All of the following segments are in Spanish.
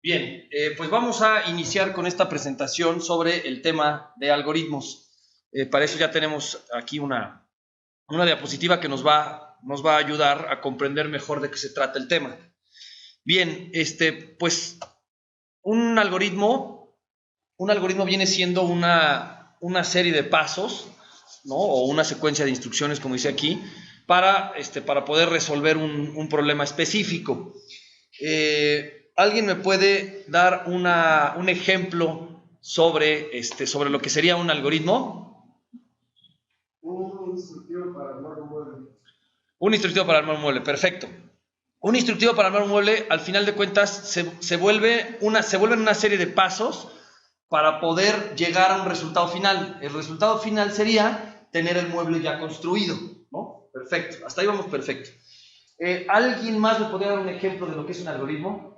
Bien, pues vamos a iniciar con esta presentación sobre el tema de algoritmos. Para eso ya tenemos aquí una diapositiva que nos va a ayudar a comprender mejor de qué se trata el tema. Bien, pues un algoritmo viene siendo una serie de pasos, ¿no? O una secuencia de instrucciones, como dice aquí, para poder resolver un problema específico. ¿Alguien me puede dar un ejemplo sobre lo que sería un algoritmo? Un instructivo para armar un mueble. Un instructivo para armar un mueble, perfecto. Un instructivo para armar un mueble, al final de cuentas, se vuelve una serie de pasos para poder llegar a un resultado final. El resultado final sería tener el mueble ya construido, ¿no? Perfecto, hasta ahí vamos perfecto. ¿Alguien más me podría dar un ejemplo de lo que es un algoritmo?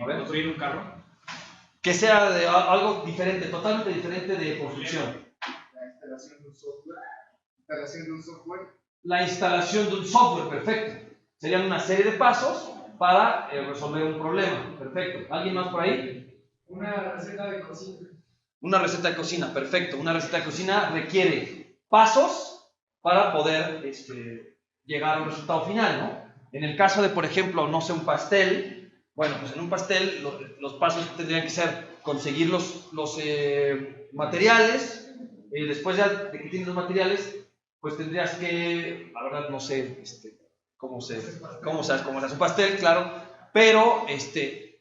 A ver, construir un carro. Que sea de algo diferente, totalmente diferente de construcción. La instalación de un software. Instalación de un software. La instalación de un software, perfecto. Serían una serie de pasos para resolver un problema, perfecto. ¿Alguien más por ahí? Una receta de cocina. Una receta de cocina, perfecto. Una receta de cocina requiere pasos para poder llegar a un resultado final, ¿no? En el caso de, por ejemplo, no sé, un pastel, bueno, pues en un pastel los pasos tendrían que ser conseguir los materiales, después ya de que tienes los materiales, pues tendrías que, la verdad no sé cómo se hace un pastel, claro, pero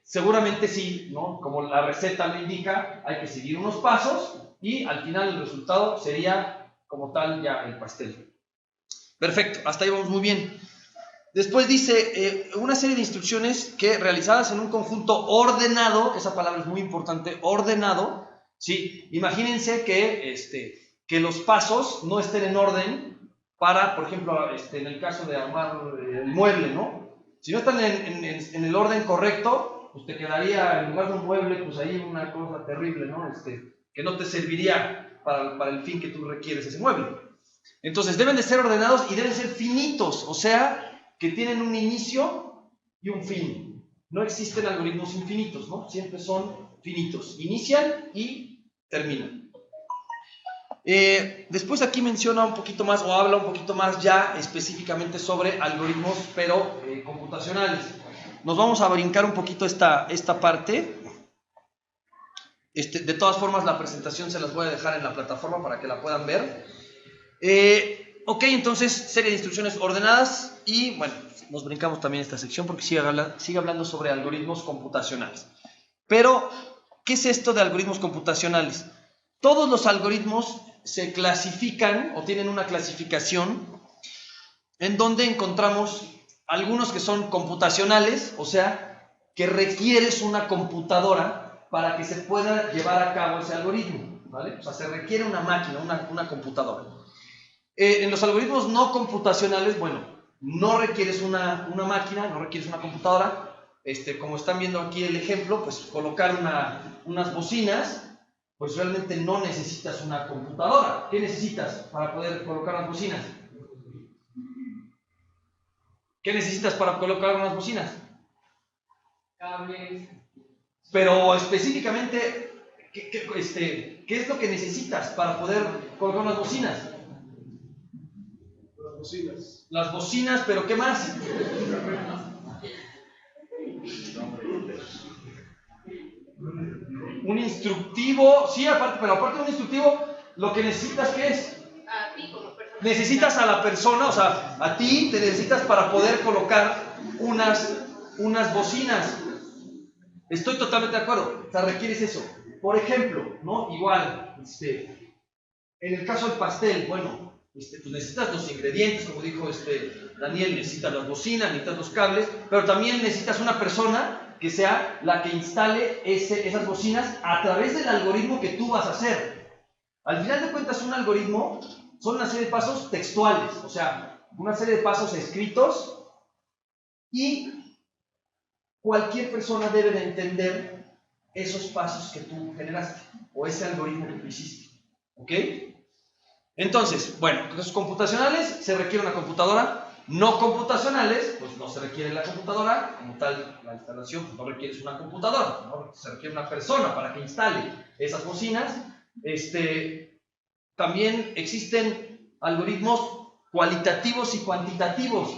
seguramente sí, ¿no? Como la receta lo indica, hay que seguir unos pasos y al final el resultado sería como tal ya el pastel. Perfecto, hasta ahí vamos muy bien. Después dice una serie de instrucciones que realizadas en un conjunto ordenado, esa palabra es muy importante, ordenado, ¿sí? Imagínense que los pasos no estén en orden para, por ejemplo, en el caso de armar el mueble, ¿no? Si no están en el orden correcto, pues te quedaría, en lugar de un mueble, pues ahí una cosa terrible, ¿no? Que no te serviría para el fin que tú requieres ese mueble. Entonces deben de ser ordenados y deben ser finitos, o sea, que tienen un inicio y un fin. No existen algoritmos infinitos, ¿no? Siempre son finitos. Inician y terminan. Después aquí menciona un poquito más, o habla un poquito más ya específicamente sobre algoritmos, pero computacionales. Nos vamos a brincar un poquito esta parte. De todas formas, la presentación se las voy a dejar en la plataforma para que la puedan ver. Ok, entonces, serie de instrucciones ordenadas y, bueno, nos brincamos también esta sección porque sigue hablando sobre algoritmos computacionales. Pero, ¿qué es esto de algoritmos computacionales? Todos los algoritmos se clasifican o tienen una clasificación en donde encontramos algunos que son computacionales, o sea, que requieres una computadora para que se pueda llevar a cabo ese algoritmo, ¿vale? O sea, se requiere una máquina, una computadora. En los algoritmos no computacionales, bueno, no requieres una máquina, no requieres una computadora. Como están viendo aquí el ejemplo, pues colocar unas bocinas, pues realmente no necesitas una computadora. ¿Qué necesitas para poder colocar las bocinas? ¿Qué necesitas para colocar unas bocinas? Cables. Pero específicamente, ¿qué es lo que necesitas para poder colocar unas bocinas? Las bocinas. Las bocinas, pero ¿qué más? Un instructivo, sí, pero aparte de un instructivo, lo que necesitas, ¿qué es? A ti como persona. Necesitas a la persona, o sea, a ti te necesitas para poder colocar unas bocinas. Estoy totalmente de acuerdo, o sea, requieres eso. Por ejemplo, ¿no? Igual, en el caso del pastel, bueno, pues necesitas los ingredientes, como dijo Daniel, necesitas las bocinas, necesitas los cables, pero también necesitas una persona que sea la que instale esas bocinas a través del algoritmo que tú vas a hacer. Al final de cuentas, un algoritmo son una serie de pasos textuales, o sea, una serie de pasos escritos y cualquier persona debe de entender esos pasos que tú generaste o ese algoritmo que tú hiciste. ¿Ok? Entonces, bueno, los computacionales se requiere una computadora. no computacionales, pues no se requiere la computadora, como tal, la instalación, pues no requiere una computadora, ¿no? Se requiere una persona para que instale esas bocinas. También existen algoritmos cualitativos y cuantitativos.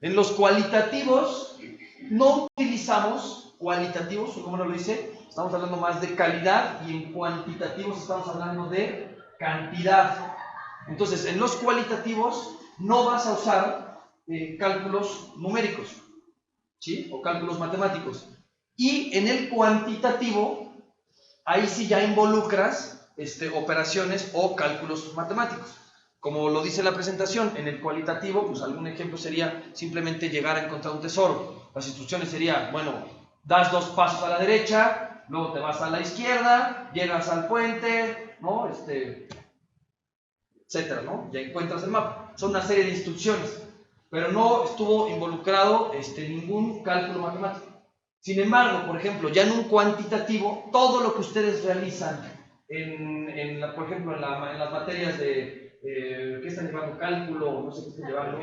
En los cualitativos no utilizamos cualitativos, como nos lo dice, estamos hablando más de calidad, y en cuantitativos estamos hablando de cantidad. Entonces, en los cualitativos no vas a usar cálculos numéricos, ¿sí? O cálculos matemáticos. Y en el cuantitativo, ahí sí ya involucras operaciones o cálculos matemáticos. Como lo dice la presentación, en el cualitativo, pues algún ejemplo sería simplemente llegar a encontrar un tesoro. Las instrucciones serían, bueno, das 2 pasos a la derecha, luego te vas a la izquierda, llegas al puente, ¿no? Etcétera, ¿no? Ya encuentras el mapa. Son una serie de instrucciones, pero no estuvo involucrado ningún cálculo matemático. Sin embargo, por ejemplo, ya en un cuantitativo, todo lo que ustedes realizan, por ejemplo, en las materias de ¿qué están llevando? Cálculo, no sé qué están llevando.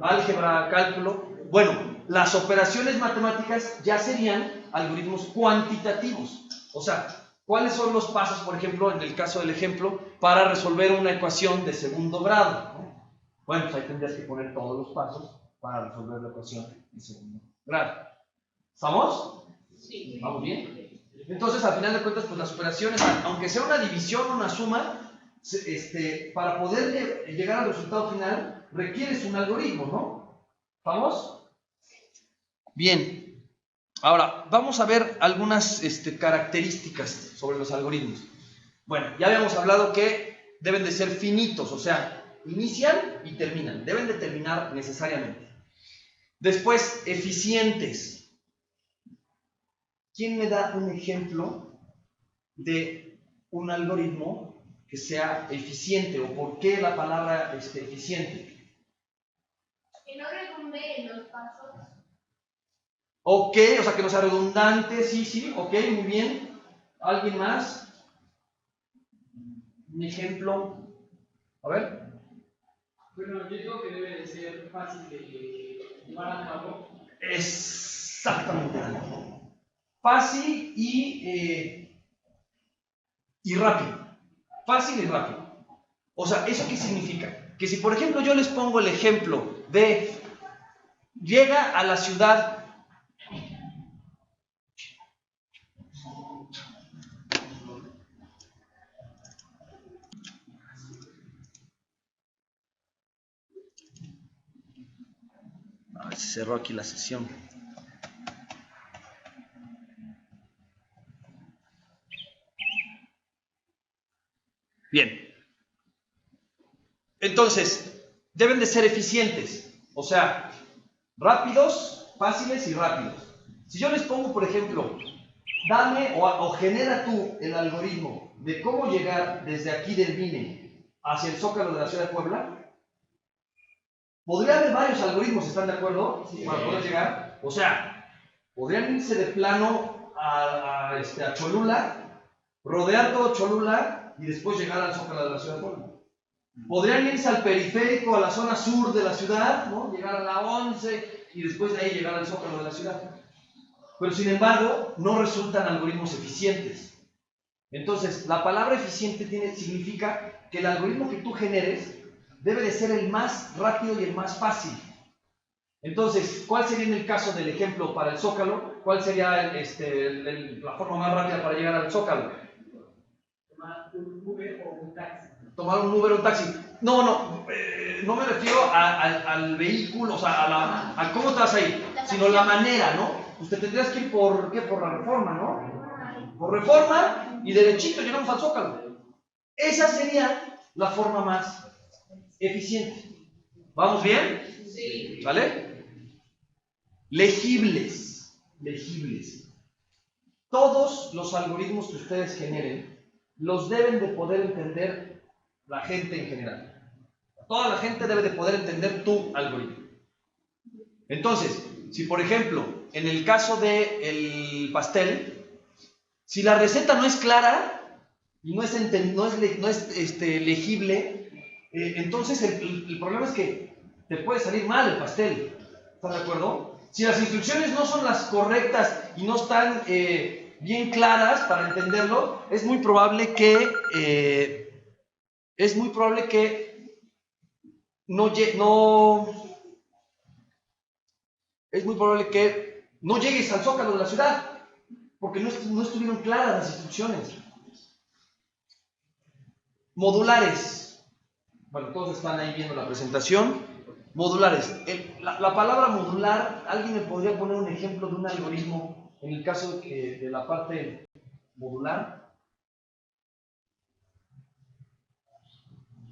Álgebra, cálculo. Bueno, las operaciones matemáticas ya serían algoritmos cuantitativos. O sea, ¿cuáles son los pasos, por ejemplo, en el caso del ejemplo, para resolver una ecuación de segundo grado, ¿no? Bueno, pues ahí tendrías que poner todos los pasos para resolver la ecuación de segundo grado. ¿Estamos? Sí. ¿Vamos bien? Entonces, al final de cuentas, pues las operaciones, aunque sea una división o una suma, para poder llegar al resultado final, requieres un algoritmo, ¿no? ¿Vamos? Bien. Ahora, vamos a ver algunas características sobre los algoritmos. Bueno, ya habíamos hablado que deben de ser finitos, o sea, inician y terminan. Deben de terminar necesariamente. Después, eficientes. ¿Quién me da un ejemplo de un algoritmo que sea eficiente, o por qué la palabra eficiente? Que no redunde en los pasos. Ok, o sea, que no sea redundante, sí, ok, muy bien. ¿Alguien más? Un ejemplo. A ver. Bueno, yo digo que debe de ser fácil de llevar a cabo. Exactamente. Fácil y rápido. Fácil y rápido. O sea, ¿eso qué significa? Que si, por ejemplo, yo les pongo el ejemplo de llega a la ciudad se cerró aquí la sesión. Bien. Entonces, deben de ser eficientes. O sea, rápidos, fáciles y rápidos. Si yo les pongo, por ejemplo, dame o genera tú el algoritmo de cómo llegar desde aquí del Vine hacia el Zócalo de la ciudad de Puebla, podría haber varios algoritmos, ¿están de acuerdo? Sí. Para poder llegar. O sea, podrían irse de plano a Cholula, rodear todo Cholula y después llegar al Zócalo de la ciudad de Puebla. Podrían irse al periférico, a la zona sur de la ciudad, ¿no? Llegar a la 11 y después de ahí llegar al Zócalo de la ciudad. Pero sin embargo, no resultan algoritmos eficientes. Entonces, la palabra eficiente significa que el algoritmo que tú generes debe de ser el más rápido y el más fácil. Entonces, ¿cuál sería en el caso del ejemplo para el Zócalo? ¿Cuál sería la forma más rápida para llegar al Zócalo? Tomar un Uber o un taxi. Tomar un Uber o un taxi. No me refiero al vehículo, o sea, a cómo te vas a ir, sino la manera, ¿no? Usted tendrías que ir por la Reforma, ¿no? Por Reforma y derechito llegamos al Zócalo. Esa sería la forma más eficiente. ¿Vamos bien? Sí. ¿Vale? Legibles. Todos los algoritmos que ustedes generen los deben de poder entender la gente en general. Toda la gente debe de poder entender tu algoritmo. Entonces, si por ejemplo, en el caso del pastel, si la receta no es clara y no es legible, entonces el problema es que te puede salir mal el pastel. ¿Estás de acuerdo? Si las instrucciones no son las correctas y no están bien claras para entenderlo, es muy probable que no llegues al zócalo de la ciudad, porque no estuvieron claras las instrucciones. Modulares. Bueno, todos están ahí viendo la presentación. Modulares. La palabra modular, ¿alguien me podría poner un ejemplo de un algoritmo en el caso de la parte modular?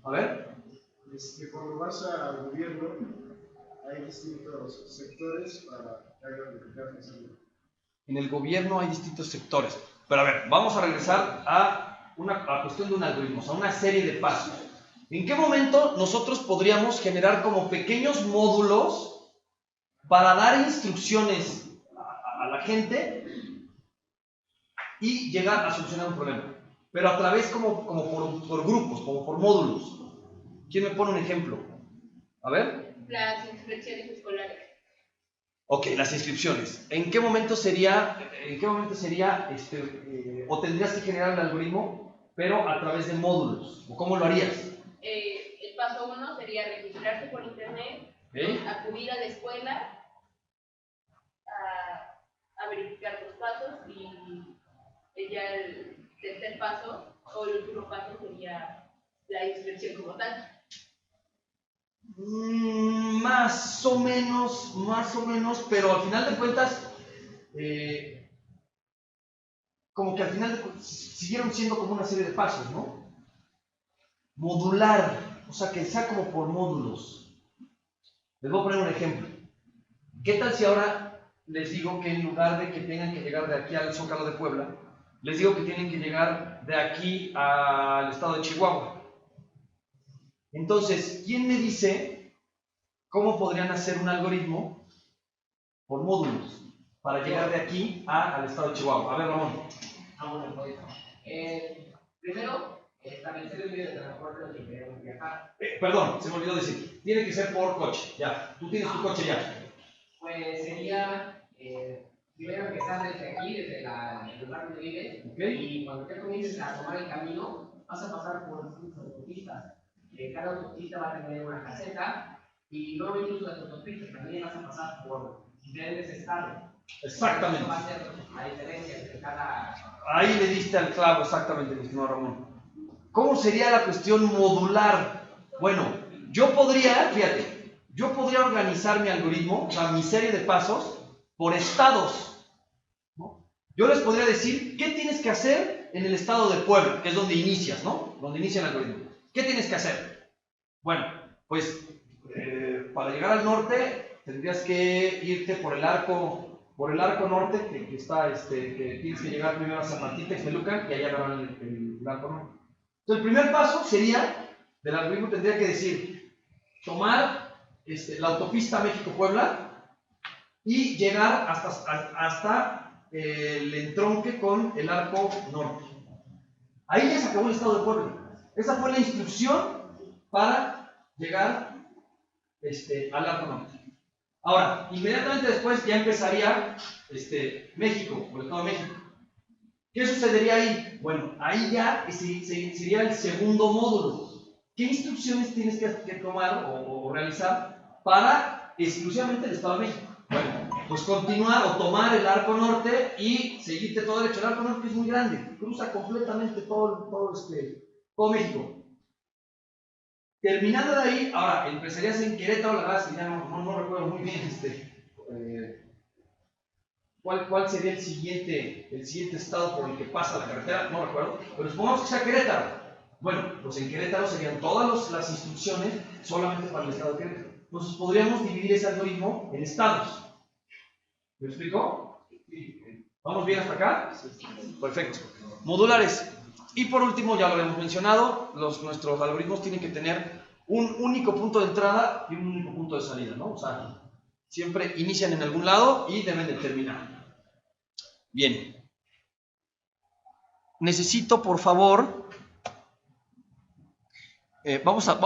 A ver. Cuando vas al gobierno, hay distintos sectores para que hagan lo que te hacen hacer. En el gobierno hay distintos sectores. Pero a ver, vamos a regresar a la cuestión de un algoritmo, a una serie de pasos. ¿En qué momento nosotros podríamos generar como pequeños módulos para dar instrucciones a la gente y llegar a solucionar un problema? Pero a través como por grupos, como por módulos. ¿Quién me pone un ejemplo? A ver. Las inscripciones escolares. Ok, las inscripciones. ¿En qué momento sería o tendrías que generar el algoritmo, pero a través de módulos? ¿O cómo lo harías? El paso 1 sería registrarse por internet, acudir a la escuela a verificar los pasos y ya el tercer paso o el último paso sería la inscripción como tal. Más o menos, pero al final de cuentas, como que al final siguieron siendo como una serie de pasos, ¿no? Modular, o sea, que sea como por módulos. Les voy a poner un ejemplo. ¿Qué tal si ahora les digo que en lugar de que tengan que llegar de aquí al Zócalo de Puebla, les digo que tienen que llegar de aquí al estado de Chihuahua? Entonces, ¿quién me dice cómo podrían hacer un algoritmo por módulos para llegar de aquí al estado de Chihuahua? A ver, Ramón. Bueno, pues, primero, establecer el medio de transporte en el que queremos viajar. Perdón, se me olvidó decir. Tiene que ser por coche, ya. Tú tienes tu coche ya. Pues sería, primero empezar desde aquí, desde el lugar donde vives, y cuando ya comiences a tomar el camino, vas a pasar por distintas autopistas. Cada autopista va a tener una caseta, y luego incluso las autopistas también vas a pasar por diferentes estados. Exactamente. Eso va a ser la diferencia entre cada... Ahí le diste al clavo, exactamente, mi estimado Ramón. ¿Cómo sería la cuestión modular? Bueno, yo podría organizar mi algoritmo, o sea, mi serie de pasos, por estados, ¿no? Yo les podría decir, ¿qué tienes que hacer en el estado de Puebla? Que es donde inicias, ¿no? Donde inicia el algoritmo. ¿Qué tienes que hacer? Bueno, pues, para llegar al norte, tendrías que irte por el arco norte, que está, que tienes que llegar primero a Zapatita, Xmelucan, y allá agarrar el arco norte. Entonces, el primer paso sería, del algoritmo tendría que decir, tomar la autopista México-Puebla y llegar hasta el entronque con el arco norte. Ahí ya se acabó el estado de Puebla. Esa fue la instrucción para llegar al arco norte. Ahora, inmediatamente después ya empezaría México, o el estado de México. ¿Qué sucedería ahí? Bueno, ahí ya sería el segundo módulo. ¿Qué instrucciones tienes que tomar o realizar para exclusivamente el estado de México? Bueno, pues continuar o tomar el arco norte y seguirte todo derecho. El arco norte es muy grande, cruza completamente todo México. Terminando de ahí, ahora empezarías en Querétaro, la verdad, ya no recuerdo muy bien ¿cuál sería el siguiente estado por el que pasa la carretera? No recuerdo, pero supongamos que sea Querétaro. Bueno, pues en Querétaro serían todas las instrucciones solamente para el estado de Querétaro. Entonces podríamos dividir ese algoritmo en estados. ¿Me explico? ¿Vamos bien hasta acá? Perfecto. Modulares. Y por último, ya lo habíamos mencionado, nuestros algoritmos tienen que tener un único punto de entrada y un único punto de salida, ¿no? O sea, siempre inician en algún lado y deben de terminar. Bien. Necesito, por favor, vamos a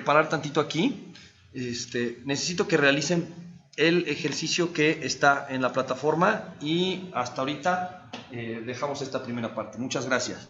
parar tantito aquí. necesito que realicen el ejercicio que está en la plataforma y hasta ahorita dejamos esta primera parte. Muchas gracias.